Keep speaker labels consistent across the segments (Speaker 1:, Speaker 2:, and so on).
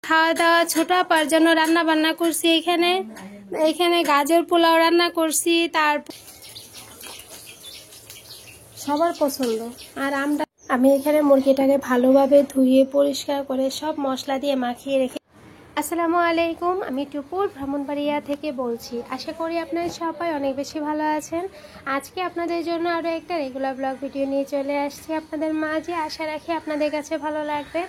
Speaker 1: খাওয়া দাওয়া ছোট আপার জন্য রান্না বান্না করছি। এখানে গাজর পোলাও রান্না করছি, তার সবার পছন্দ। আর আমি এখানে মুরগিটাকে ভালোভাবে ধুয়ে পরিষ্কার করে সব মশলা দিয়ে মাখিয়ে রেখে। আসসালামু আলাইকুম, আমি টুপুর ব্রাহ্মণবাড়িয়া থেকে বলছি। আশা করি আপনারা সবাই অনেক বেশি ভালো আছেন। আজকে আপনাদের জন্য আরও একটা রেগুলার ব্লগ ভিডিও নিয়ে চলে আসছি আপনাদের মাঝে। আশা রাখি আপনাদের কাছে ভালো লাগবে।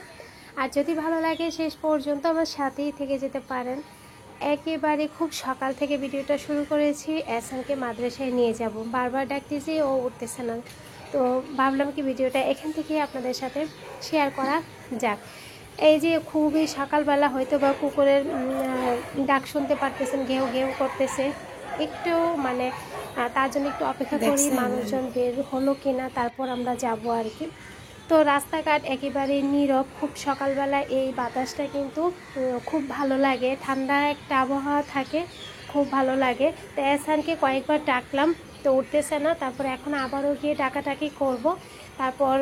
Speaker 1: আর যদি ভালো লাগে শেষ পর্যন্ত আমার সাথেই থেকে যেতে পারেন। একেবারে খুব সকাল থেকে ভিডিওটা শুরু করেছি। এহসানকে মাদ্রাসায় নিয়ে যাব, বারবার ডাকতেছি, ও উঠতেছে না। তো ভাবলাম কি ভিডিওটা এখান থেকে আপনাদের সাথে শেয়ার করা যাক। এই যে খুবই সকালবেলা, হয়তো বা কুকুরের ডাক শুনতে পারতেছেন, ঘেউ ঘেউ করতেছে। একটু তার জন্য একটু অপেক্ষা করি মানুষজন বের হলো কিনা, তারপর আমরা যাব আর কি। তো রাস্তাঘাট একেবারে নীরব। খুব সকালবেলা এই বাতাসটা কিন্তু খুব ভালো লাগে, ঠান্ডা একটা আবহাওয়া থাকে, খুব ভালো লাগে। তো এহসানকে কয়েকবার ডাকলাম, তো উঠতেছে না। তারপরে এখন আবারও গিয়ে ডাকাটাকি করব, তারপর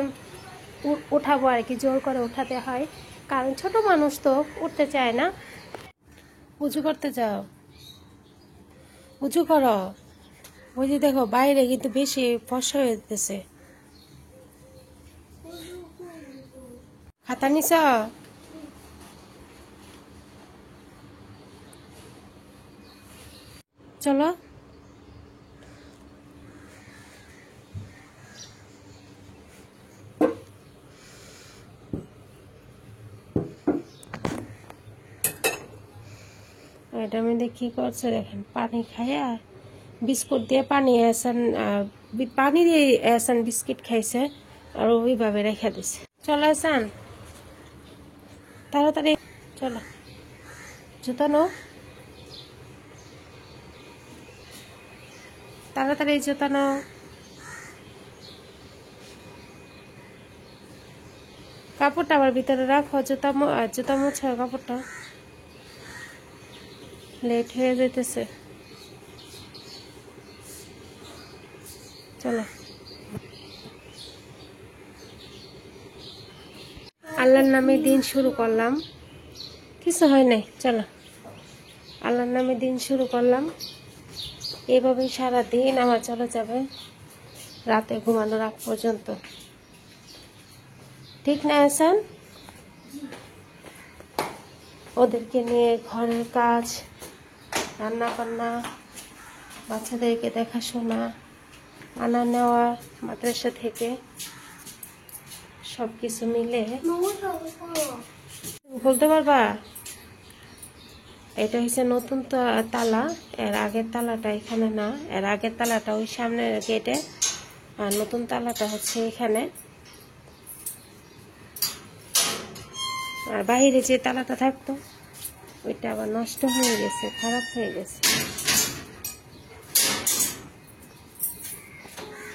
Speaker 1: উঠাবো আর কি। জোর করে উঠাতে হয়, কারণ ছোট মানুষ তো উঠতে চায় না। উঁচু করতে যাও, উঁচু করো। ওই যে দেখো বাইরে কিন্তু বেশি ফর্সা হয়ে যেতেছে। খাতা নিছ? চলো। এটার মধ্যে কি করছে দেখেন, পানি খাইয়া বিস্কুট দিয়ে পানি দিয়ে এহসান বিস্কিট খাইছে, আর ওইভাবে রেখে দিছে। চলো এহসান, তাড়াতাড়ি চলো। জুতো নো, তাড়াতাড়ি জুতো নাও। কাপড়টা আবার ভিতরে রাখো, জুতা মুছো কাপড়টা, লেট হয়ে যেতেছে। চলো। আল্লাহর নামে দিন শুরু করলাম, কিছু হয় নাই। চলো, আল্লাহর নামে দিন শুরু করলাম। এভাবেই সারাদিন আমার চলে যাবে, রাতে ঘুমানোর আগ পর্যন্ত। ঠিক না এহসান? ওদেরকে নিয়ে ঘরের কাজ, রান্না বান্না, বাচ্চাদেরকে দেখাশোনা, আনা নেওয়া মাদ্রাসা থেকে, সব কিছু মিলে বলতে পারবা। এটা হচ্ছে নতুন তালা, এর আগের তালাটা এখানে না, এর আগের তালাটা ওই সামনের গেটে, আর নতুন তালাটা হচ্ছে এখানে। আর বাইরে যে তালাটা থাকতো ওইটা আবার নষ্ট হয়ে গেছে, খারাপ হয়ে গেছে।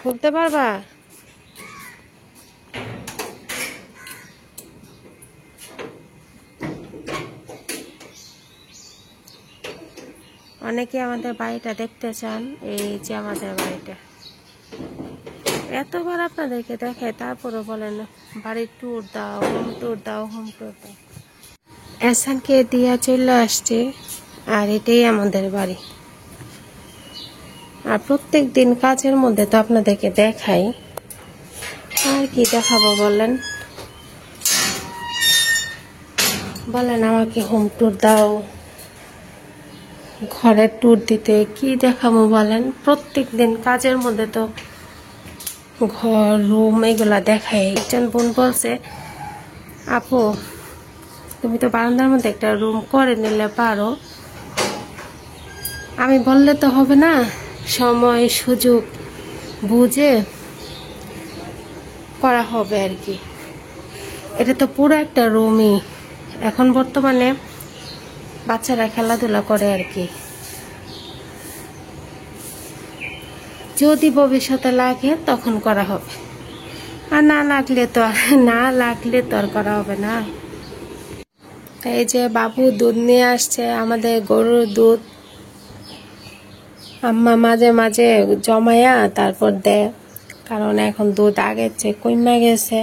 Speaker 1: খুলতে পারবা? অনেকে আমাদের বাড়িটা দেখতে চান। এই যে আমাদের বাড়িটা, এতবার আপনাদেরকে দেখায়, তারপরে বলেন বাড়ির ট্যুর দাও, হোম ট্যুর দাও, হোম ট্যুর দাও। এহসানকে দিয়া চলে আসছে, আর এটাই আমাদের বাড়ি। আর প্রত্যেক দিন কাজের মধ্যে তো আপনাদেরকে দেখাই, আর কি দেখাবো বলেন? বলেন আমাকে হোম ট্যুর দাও, ঘরের ট্যুর দিতে কি দেখাবো বলেন? প্রত্যেক দিন কাজের মধ্যে তো ঘর, রুম এগুলা দেখাই। একজন বোন বলছে, আপু তুমি তো বারান্দার মধ্যে একটা রুম করে নিলে পারো। আমি বললে তো হবে না, সময় সুযোগ বুঝে করা হবে আর কি। এটা তো পুরো একটা রুমই, এখন বর্তমানে বাচ্চারা খেলাধুলা করে আর কি। যদি ভবিষ্যতে লাগে তখন করা হবে, আর না লাগলে তো আর করা হবে না। এই যে বাবু দুধ নিয়ে আসছে, আমাদের গরুর দুধ আম্মা মাঝে মাঝে জমায়া তারপর দেয়, কারণ এখন দুধ আগের চেয়ে কমে গেছে।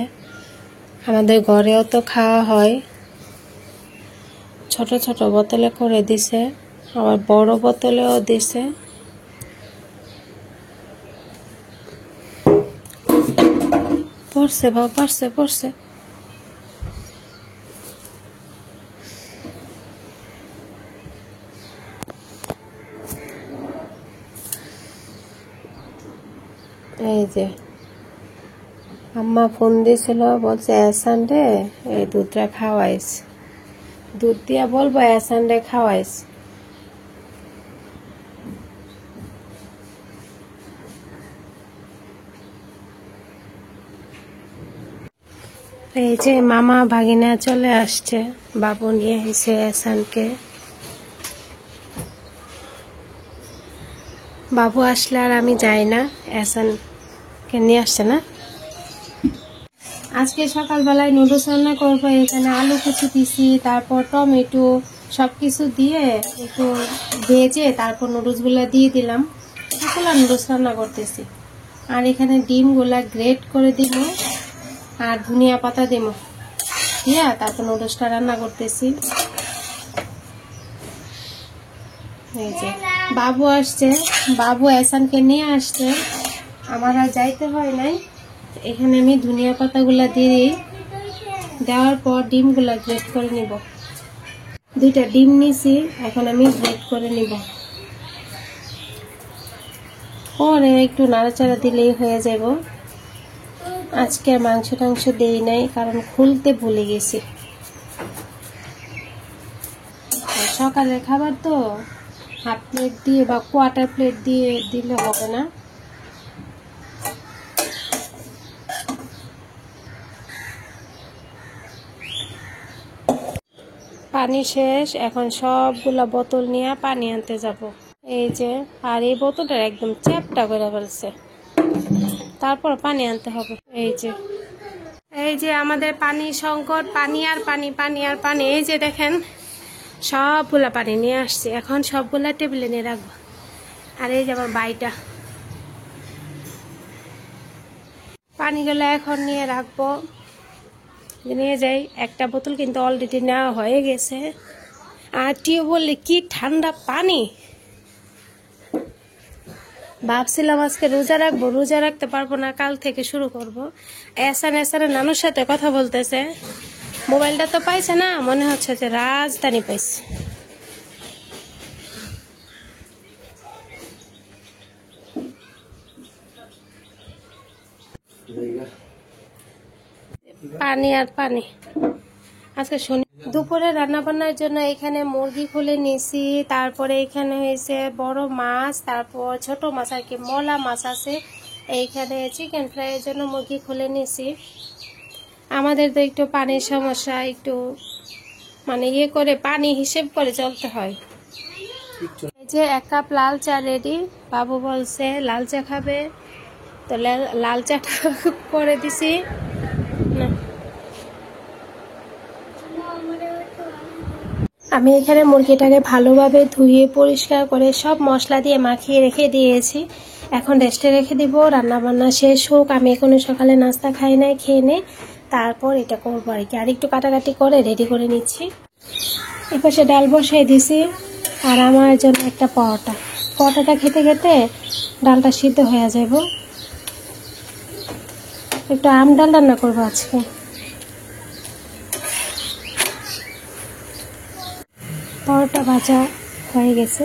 Speaker 1: আমাদের ঘরেও তো খাওয়া হয়, ছোট ছোট বোতলে করে দিছে, আবার বড় বোতলেও দিছে। পড়ছে বাবা, পড়ছে পড়ছে। এই যে আম্মা ফোন দিয়েছিল, বলছে এসানডে এই দুধটা খাওয়াইস, দুধ দিয়া বলবো এসানডে খাওয়াইস। এই যে মামা ভাগিনা চলে আসছে, বাবু নিয়ে এসে এসানকে। বাবু আসলে আর আমি যাই না, এসানকে নিয়ে আসছে না। আজকে সকালবেলায় নুডলস রান্না করবো। এখানে আলু কুচি দিছি, তারপর টমেটো সবকিছু দিয়ে একটু ভেজে তারপর নুডলসগুলো দিয়ে দিলাম। সকলা নুডলস রান্না করতেছি। আর এখানে ডিমগুলা গ্রেট করে দিব আর ধনিয়া পাতা দিব, দিয়া তারপর নুডলসটা রান্না করতেছি। এই যে বাবু আসছে, বাবু এসানকে নিয়ে আসছে, আমার আর যাইতে হয় নাই। এখানে আমি ধনিয়া পাতাগুলা দিয়ে দেওয়ার পর ডিমগুলা গ্রেট করে নিব। দুইটা ডিম নিছি, এখন আমি গ্রেট করে নিব। পরে একটু নাড়াচাড়া দিলেই হয়ে যাব। আজকে মাংস টাংস দেই নাই, কারণ খুলতে ভুলে গেছি। সকালের খাবার তো হাফ প্লেট দিয়ে বা কোয়ার্টার প্লেট দিয়ে দিলে হবে না। পানি শেষ, এখন সবগুলা বোতল নিয়ে পানি আনতে যাব। এই যে, আর এই বোতলটা একদম চ্যাপটা করে ফেলছে, তারপর পানি আনতে হবে। এই যে আমাদের পানি সংকট, পানি আর পানি, পানি আর পানি। এই যে দেখেন সবগুলা পানি নিয়ে আসছি, এখন সবগুলা টেবিলে নিয়ে রাখবো। আর এই যে আমার বাইটা, পানিগুলো এখন নিয়ে রাখবো, নিয়ে যাই। একটা বোতল কিন্তু অলরেডি নেওয়া হয়ে গেছে। আর টিউবওয়েলে কি ঠান্ডা পানি। ভাবছিলাম আজকে রোজা রাখবো, রোজা রাখতে পারবো না, কাল থেকে শুরু করবো। এসানে নানুর সাথে কথা বলতেছে, মোবাইলটা তো পাইছে না, মনে হচ্ছে যে রাজধানী পাইছে। পানি আর পানি। আজকে শনি দুপুরে রান্না বান্নার জন্য এখানে মুরগি খুলে নিয়েছি, তারপরে এখানে হয়েছে বড় মাছ, তারপর ছোট মাছ আর কি মলা মাছ আছে। এইখানে চিকেন ফ্রাইয়ের জন্য মুরগি খুলে নিয়েছি। আমাদের তো একটু পানির সমস্যা, একটু মানে ইয়ে করে পানি হিসেব করে চলতে হয়। এই যে 1 কাপ লাল চা রেডি, বাবু বলছে লাল চা খাবে, তো লাল চাটা করে দিছি। আমি এখানে মুরগিটাকে ভালোভাবে ধুয়ে পরিষ্কার করে সব মশলা দিয়ে মাখিয়ে রেখে দিয়েছি। এখন রেস্টে রেখে দিব, রান্না বান্না শেষ হোক। আমি এখনো সকালে নাস্তা খাই নাই, খেয়ে নে তারপর এটা করবো আর কি। আর একটু কাটাকাটি করে রেডি করে নিচ্ছি। এপাশে ডাল বসাই দিছি, আর আমার জন্য একটা পরোটাটা খেতে খেতে ডালটা সিদ্ধ হয়ে যাব। একটু আম ডাল রান্না করবো আজকে। পরোটা ভাজা হয়ে গেছে।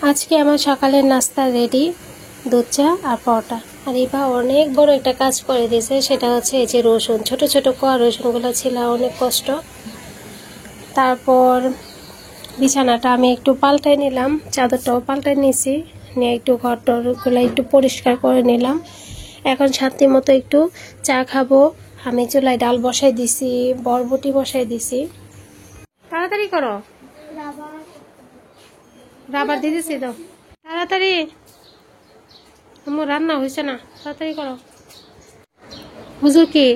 Speaker 1: আজকে আমার সকালের নাস্তা রেডি, দুধ চা আর পরোটা। আর এবার অনেক বড় একটা কাজ করে দিয়েছে, সেটা হচ্ছে এই যে রসুন, ছোট ছোট কোয়া রসুনগুলো ছিল, অনেক কষ্ট। তারপর বিছানাটা আমি একটু পাল্টাই নিলাম, চাদরটাও পাল্টাই নিয়েছি, নিয়ে একটু ঘর টরগুলো একটু পরিষ্কার করে নিলাম। এখন শান্তি মতো একটু চা খাবো। আমি চুলায় ডাল বসাই দিছি, বরবটি বসাই দিছি। তাড়াতাড়ি করো, রাবার দিয়ে দিছি তো, তাড়াতাড়ি। আমার রান্না হয়েছে না, তাড়াতাড়ি করো। হুজুর কি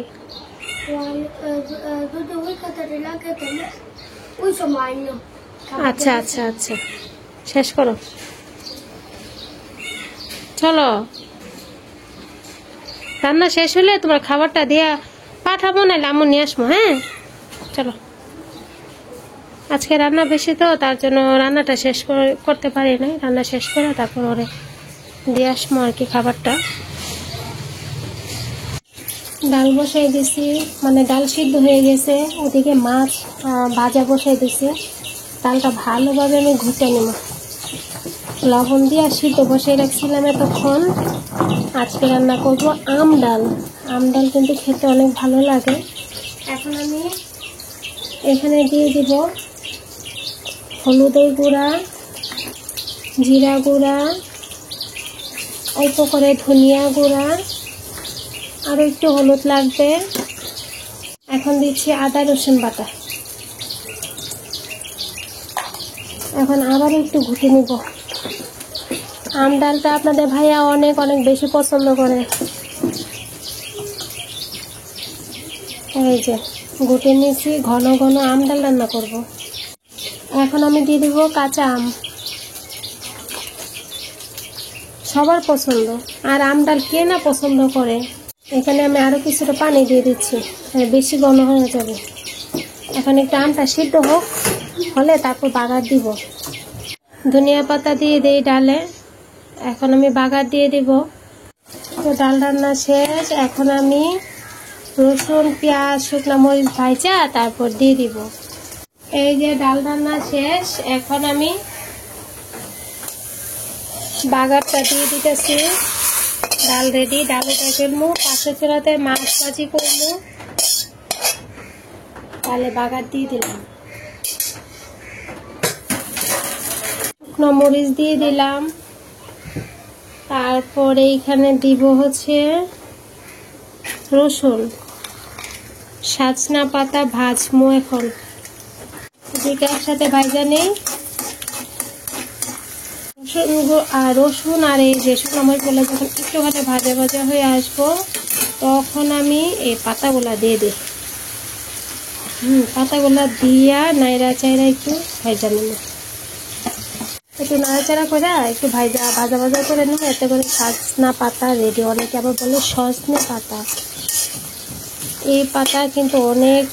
Speaker 1: আচ্ছা আচ্ছা আচ্ছা, শেষ করো, চলো। রান্না শেষ হলে তোমার খাবারটা দিয়া পাঠাবো, নাহলে আম্মু নিয়ে আসবো। হ্যাঁ চলো, আজকে রান্না বেশি তো তার জন্য রান্নাটা শেষ করতে পারি নাই। রান্না শেষ করে তারপর ওরে দিয়ে আসবো আর কি খাবারটা। ডাল বসাই দিছি, মানে ডাল সিদ্ধ হয়ে গেছে, ওদিকে মাছ ভাজা বসাই দিছি। ডালটা ভালোভাবে আমি ঘুটে নেব, লবণ দিয়ে সিদ্ধ বসাই রাখছিলাম এতক্ষণ। আজকে রান্না করব আম ডাল। আম ডাল কিন্তু খেতে অনেক ভালো লাগে। এখন আমি এখানে দিয়ে দিব হলুদের গুঁড়া, জিরা গুঁড়া, অল্প করে ধনিয়া গুঁড়া, আরও একটু হলুদ লাগবে। এখন দিচ্ছি আদা রসুন বাটা। এখন আবার একটু ঘুটে নিব। আম ডালটা আপনাদের ভাইয়া অনেক অনেক বেশি পছন্দ করে। এই যে ঘুটে নিয়েছি, ঘন ঘন আম ডাল রান্না করব। এখন আমি দিয়ে দিব কাঁচা আম, সবার পছন্দ। আর আম ডাল কে না পছন্দ করে। এখানে আমি আরও কিছুটা পানি দিয়ে দিচ্ছি, বেশি ঘন হয়ে যাবে। এখন একটু আমটা সিদ্ধ হোক, হলে তারপর বাগার দিব। ধনিয়া পাতা দিয়ে দিই ডালে। এখন আমি বাগার দিয়ে দিব। তো ডাল রান্না শেষ। এখন আমি রসুন, পেঁয়াজ, শুকনো মরিচ ভাজা তারপর দিয়ে দিব। এই যে ডাল রান্না শেষ। এখন আমি বাগারটা দিয়ে দিতেছি। ডাল রেডি। ডাল উঠে ফেলবো, পাশের চুলাতে মাছ ভাজি করবো। তাহলে বাগার দিয়ে দিলাম, শুকনো মরিচ দিয়ে দিলাম। তারপরে এইখানে দিব হচ্ছে রসুন, সজনা পাতা ভাজবো। এখন এদিকে একসাথে ভাজা নেই। রসুন আর এই যে শুকনো মরিচগুলো যখন একটুখানি ভাজা ভাজা হয়ে আসবো, তখন আমি এই পাতাগুলা দিয়ে দিই। পাতাগুলা দিয়া নাইড়া চাইরা একটু ভাজা নেব। একটু নাড়াচাড়া করে একটু ভাজা ভাজা করে নেব। এতে করে সজনা পাতা রেডি। অনেকে আবার বলে সজনে পাতা। এই পাতা কিন্তু অনেক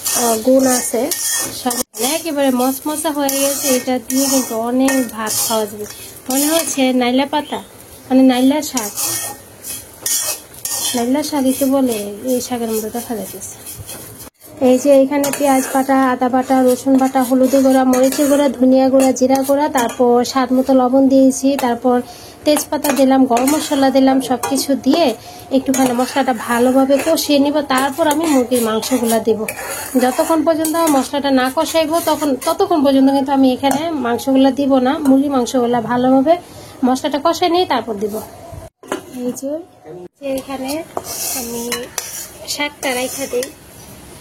Speaker 1: গুণ আছে। একেবারে মশমশা হয়ে গেছে, এটা দিয়ে কিন্তু অনেক ভাত খাওয়া যাবে। মনে হচ্ছে নাইলা পাতা, মানে নাইলা শাক। নাইলা শাক একটু বলে এই শাকের মধ্যে দেখা যাচ্ছে। এই যে এখানে পেঁয়াজ বাটা, আদা বাটা, রসুন বাটা, হলুদের গুঁড়া, মরিচের গুঁড়া, ধনিয়া গুঁড়া, জিরা গুঁড়া, তারপর স্বাদ মতো লবণ দিয়েছি। তারপর তেজপাতা দিলাম, গরম মশলা দিলাম। সব কিছু দিয়ে একটুখানি মশলাটা ভালোভাবে কষিয়ে নিব। তারপর আমি মুরগির মাংসগুলো দেব। যতক্ষণ পর্যন্ত মশলাটা না কষাইবো ততক্ষণ পর্যন্ত কিন্তু আমি এখানে মাংসগুলো দিব না। মুরগির মাংসগুলো ভালোভাবে মশলাটা কষাই নিয়ে তারপর দিব। এই যে এখানে আমি শাকটা রাইখা দিই,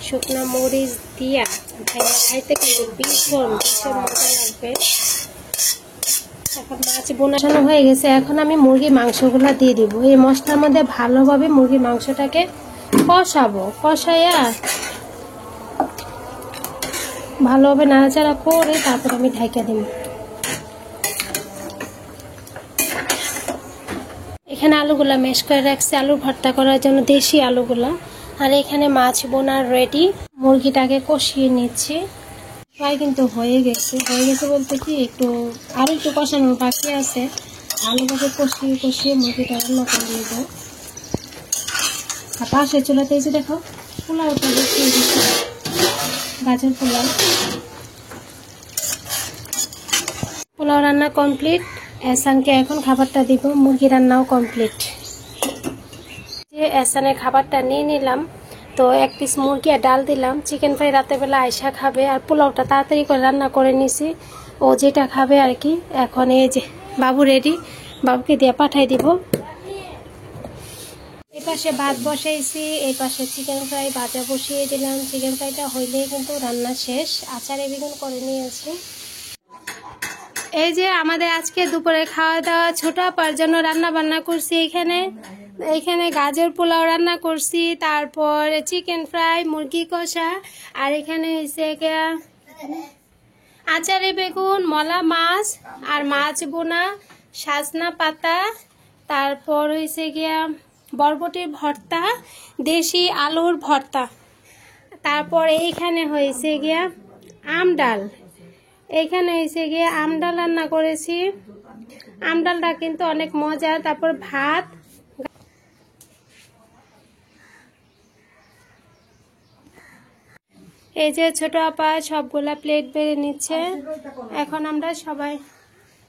Speaker 1: শুকনা মরিচ দিয়া খাইতে কিন্তু ভীষণ মজা লাগবে। এখন মাছ বোনানো হয়ে গেছে। এখন আমি মুরগির মাংসগুলো দিয়ে দিব। এই মশলার মধ্যে ভালোভাবে মুরগির মাংসটাকে কষাবো। কষাইয়া ভালোভাবে নাড়াচাড়া করে তারপর আমি ঢাকা দিব। এখানে আলুগুলা ম্যাশ করে রাখছি আলু ভর্তা করার জন্য, দেশি আলুগুলা। আর এখানে মাছ বোনার রেডি। মুরগিটাকে কষিয়ে নিচ্ছি। প্রায় কিন্তু হয়ে গেছে বলতে কি একটু আরো একটু কষানোর বাকি আছে। ভালোভাবে কষিয়ে মুরগিটা রান্না করে নেব। আর পাশের চুলাতে এই যে দেখো পোলাওটা বসিয়ে দিচ্ছি, গাজর পোলাও রান্না কমপ্লিট। এহসানকে এখন খাবারটা দিব। মুরগি রান্নাও কমপ্লিট। যে এহসানের খাবারটা নিয়ে নিলাম। তো এক পিস মুরগি আর ডাল দিলাম। চিকেন ফ্রাই রাতেরবেলা আয়সা খাবে, আর পোলাওটা তাড়াতাড়ি করে রান্না করে নিছি, ও যেটা খাবে আর কি। এখন এই যে বাবু রেডি, বাবুকে দিয়ে পাঠাই দিব। এই পাশে ভাত বসাইছি, এই পাশে চিকেন ফ্রাই ভাজা বসিয়ে দিলাম। চিকেন ফ্রাইটা হইলেই কিন্তু রান্না শেষ। আচারে বেগুন করে নিয়েছি। এই যে আমাদের আজকে দুপুরে খাওয়া দাওয়া, ছোট আপার জন্য রান্না বান্না করছি। এখানে গাজর পোলাও রান্না করছি, তারপর চিকেন ফ্রাই, মুরগি কষা, আর এখানে হচ্ছে আচারে বেগুন, মলা মাছ, আর মাছ বোনা, সজনা পাতা, তারপর হয়েছে গিয়া বরবটির ভর্তা, দেশি আলুর ভর্তা। তারপর এইখানে হয়েছে গিয়া আম ডাল, এইখানে হয়েছে গিয়ে আম ডাল রান্না করেছি। আম ডালটা কিন্তু অনেক মজা। তারপর ভাত, এই যে ছোট আপা সবগুলা প্লেট বেড়ে নিচ্ছে। এখন আমরা সবাই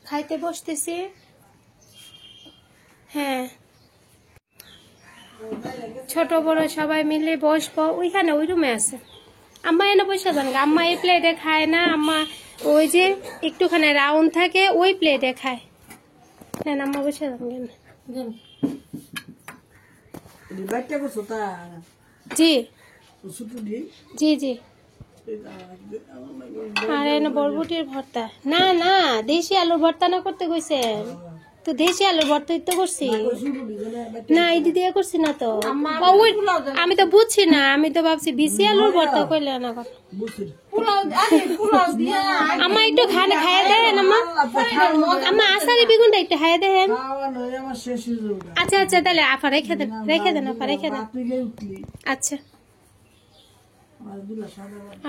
Speaker 1: খাইতে বসতেছি। হ্যাঁ, ছোট বড় সবাই মিলে বসবো। ওইখানে ওই রুমে আছে আম্মা, এনে বসে যান। আম্মা এই প্লেটে খায় না, আম্মা ওই যে একটুখানি রাউন্ড থাকে ওই প্লেটে খায়। হ্যাঁ আম্মা বসে যান। জি জি জি। আর এনে বরবটির ভর্তা। না না, দেশি আলুর ভর্তা না করতে কইছেন তো, দেশি আলুর ভর্তাই তো করছি না, এই দিদি করছি না তো। আমি তো বুঝছি না, আমি তো ভাবছি বিসি আলুর ভর্তা কইলে না। আম্মা একটু খানে খাইয়া দেন আম্মা, আম্মা আসারি বেগুনটা একটু খাইয়া দেন। আচ্ছা আচ্ছা, তাহলে আপা রেখে দেন, রেখে দেন আপা, রেখে দেন। আচ্ছা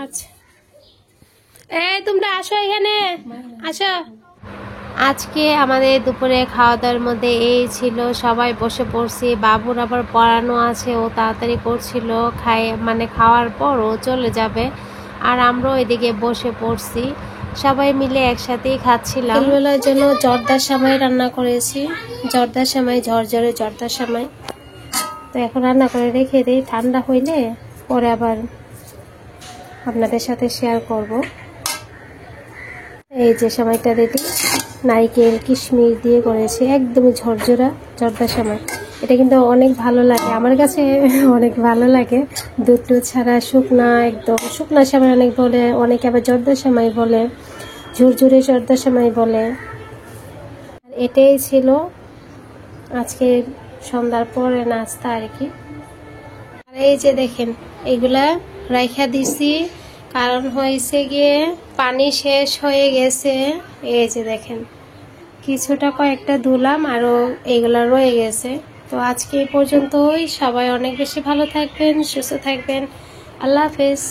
Speaker 1: আচ্ছা, এই তোমরা আসো এখানে, আসো। আজকে আমাদের দুপুরে খাওয়া দাওয়ার মধ্যে এই ছিল, সবাই বসে পড়ছি। বাবুর আবার পড়ানো আছে, ও তাড়াতাড়ি করছিল, খাওয়ার পর ও চলে যাবে। আর আমরাও এদিকে বসে পড়ছি, সবাই মিলে একসাথেই খাচ্ছিলাম। বেলার জন্য জর্দার সেমাই রান্না করেছি, জর্দার সেমাই, ঝরঝরে জর্দার সেমাই। তো এখন রান্না করে রেখে দিই, ঠান্ডা হইলে পরে আবার আপনাদের সাথে শেয়ার করব। এই যে সেমাইটা রেডি, নারকেল কিশমিশ দিয়ে করেছি, একদমই ঝরঝরা জর্দা সেমাই। এটা কিন্তু অনেক ভালো লাগে, আমার কাছে অনেক ভালো লাগে। দুধ টুধ ছাড়া শুকনা, একদম শুকনা সেমাই অনেক বলে, অনেকে আবার জর্দা সেমাই বলে, ঝুরঝুরে জর্দা সেমাই বলে। এটাই ছিল আজকে সন্ধ্যার পরে নাস্তা আর কি। আর এই যে দেখেন, এইগুলা রাইখা দিছি, কারণ হয়েছে গিয়ে পানি শেষ হয়ে গেছে। এই যে দেখেন, কিছুটা কয়েকটা ধুলাম, আরও এইগুলা রয়ে গেছে। তো আজকে এই পর্যন্তই। সবাই অনেক বেশি ভালো থাকবেন, সুস্থ থাকবেন। আল্লাহ হাফেজ।